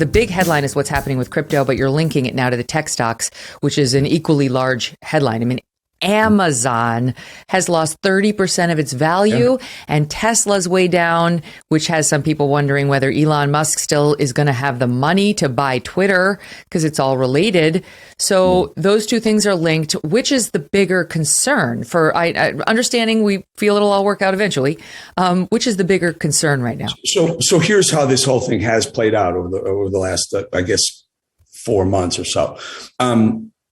the big headline is what's happening with crypto, but you're linking it now to the tech stocks, which is an equally large headline. I mean, Amazon has lost 30% of its value, and Tesla's way down, which has some people wondering whether Elon Musk still is going to have the money to buy Twitter because it's all related. So those two things are linked. Which is the bigger concern? For understanding, we feel it'll all work out eventually. Which is the bigger concern right now? So here's how this whole thing has played out over the last, I guess, 4 months or so.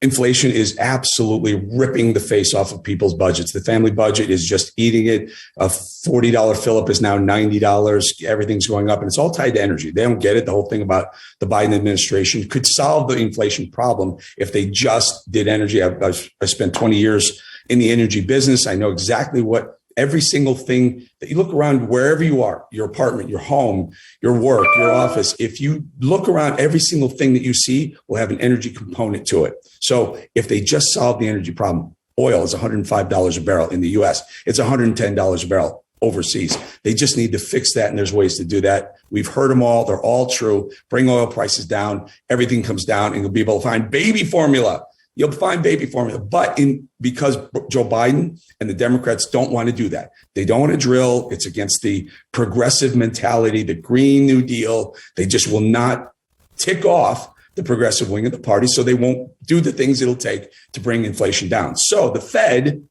Inflation is absolutely ripping the face off of people's budgets. The family budget is just eating it. A $40 fill-up is now $90. Everything's going up, and it's all tied to energy. They don't get it. The whole thing about the Biden administration could solve the inflation problem if they just did energy. I spent 20 years in the energy business. I know exactly what every single thing that you look around, wherever you are, your apartment, your home, your work, your office, if you look around, every single thing that you see will have an energy component to it. So if they just solve the energy problem, oil is $105 a barrel in the US. It's $110 a barrel overseas. They just need to fix that, and there's ways to do that. We've heard them all. They're all true. Bring oil prices down. Everything comes down, and you'll be able to find baby formula. You'll find baby formula. But because Joe Biden and the Democrats don't want to do that. They don't want to drill. It's against the progressive mentality, the Green New Deal. They just will not tick off the progressive wing of the party. So they won't do the things it'll take to bring inflation down. So the Fed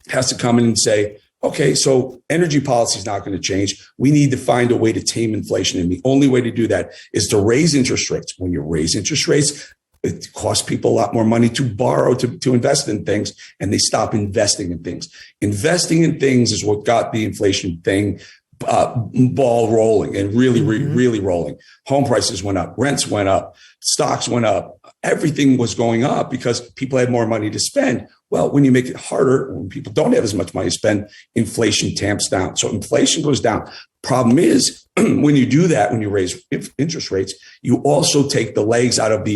has to come in and say, okay, so energy policy is not going to change. We need to find a way to tame inflation. And the only way to do that is to raise interest rates. When you raise interest rates, it costs people a lot more money to borrow, to invest in things, and they stop investing in things. Investing in things is what got the inflation thing ball rolling and really rolling. Home prices went up, rents went up, stocks went up. Everything was going up because people had more money to spend. Well, when you make it harder, when people don't have as much money to spend, inflation tamps down. So inflation goes down. Problem is, when you do that, when you raise interest rates, you also take the legs out of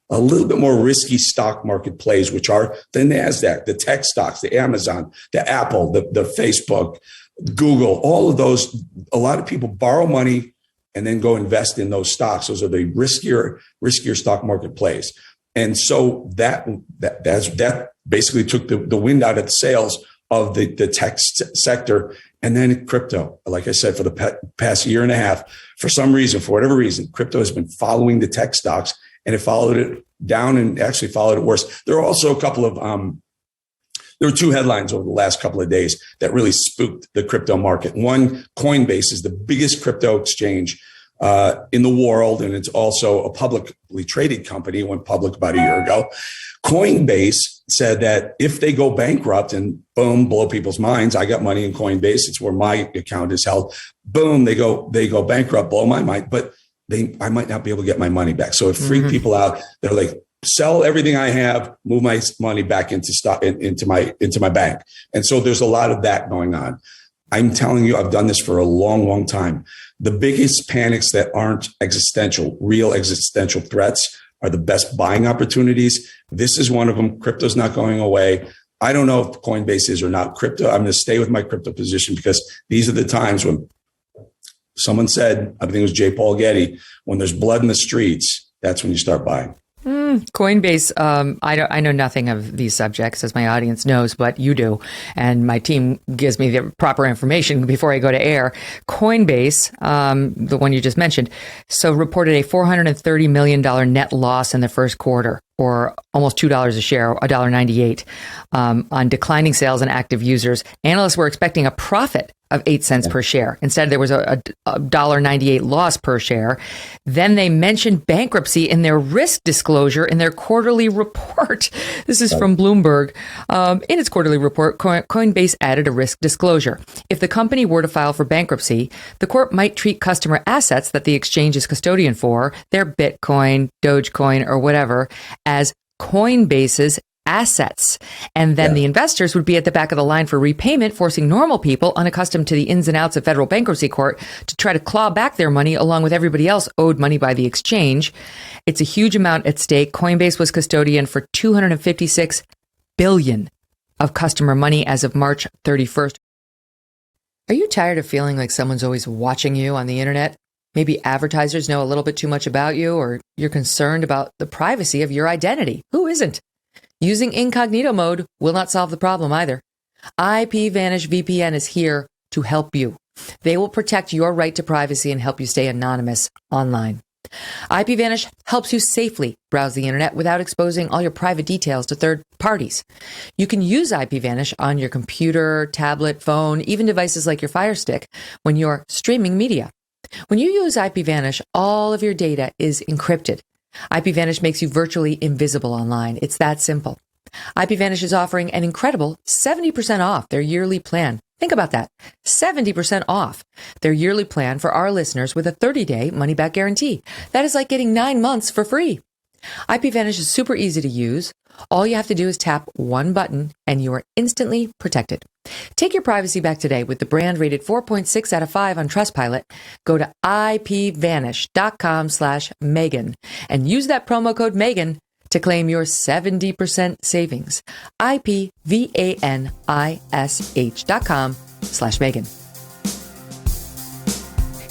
a little bit more risky stock market plays, which are the NASDAQ, the tech stocks, the Amazon, the Apple, the Facebook, Google, all of those. A lot of people borrow money and then go invest in those stocks. Those are the riskier stock market plays. And so that basically took the wind out of the sails of the tech sector. And then crypto, like I said, for the past year and a half, for some reason, for whatever reason, crypto has been following the tech stocks, and it followed it down and actually followed it worse. There are also a couple of, there were two headlines over the last couple of days that really spooked the crypto market. One, Coinbase is the biggest crypto exchange in the world, and it's also a publicly traded company. It went public about a year ago. Coinbase said that if they go bankrupt and boom, blow people's minds, I got money in Coinbase, it's where my account is held. Boom, they go bankrupt, blow my mind, but I might not be able to get my money back. So it freaked people out. They're like, sell everything I have, move my money back into stock, into my bank. And so there's a lot of that going on. I'm telling you, I've done this for a long, long time. The biggest panics that aren't real existential threats are the best buying opportunities. This is one of them. Crypto's not going away. I don't know if Coinbase is or not crypto. I'm going to stay with my crypto position because these are the times when someone said, I think it was J. Paul Getty, when there's blood in the streets, that's when you start buying. Coinbase, I know nothing of these subjects, as my audience knows, but you do. And my team gives me the proper information before I go to air. Coinbase, the one you just mentioned, so reported a $430 million net loss in the first quarter, or almost $2 a share, $1.98, on declining sales and active users. Analysts were expecting a profit of 8 cents per share. Instead, there was a $1.98 loss per share. Then they mentioned bankruptcy in their risk disclosure in their quarterly report. This is from Bloomberg. In its quarterly report, Coinbase added a risk disclosure. If the company were to file for bankruptcy, the court might treat customer assets that the exchange is custodian for, their Bitcoin, Dogecoin, or whatever, as Coinbase's assets. And then the investors would be at the back of the line for repayment, forcing normal people unaccustomed to the ins and outs of federal bankruptcy court to try to claw back their money along with everybody else owed money by the exchange. It's a huge amount at stake. Coinbase was custodian for $256 billion of customer money as of March 31st. Are you tired of feeling like someone's always watching you on the internet? Maybe advertisers know a little bit too much about you, or you're concerned about the privacy of your identity. Who isn't? Using incognito mode will not solve the problem either. IPVanish VPN is here to help you. They will protect your right to privacy and help you stay anonymous online. IPVanish helps you safely browse the internet without exposing all your private details to third parties. You can use IPVanish on your computer, tablet, phone, even devices like your Fire Stick when you're streaming media. When you use IPVanish, all of your data is encrypted. IPVanish makes you virtually invisible online. It's that simple. IPVanish is offering an incredible 70% off their yearly plan. Think about that. 70% off their yearly plan for our listeners with a 30-day money-back guarantee. That is like getting 9 months for free. IPVanish is super easy to use. All you have to do is tap one button and you are instantly protected. Take your privacy back today with the brand rated 4.6 out of 5 on Trustpilot. Go to ipvanish.com/Megyn and use that promo code Megyn to claim your 70% savings. ipvanish.com/Megyn.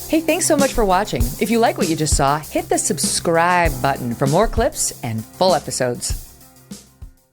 Hey, thanks so much for watching. If you like what you just saw, hit the subscribe button for more clips and full episodes.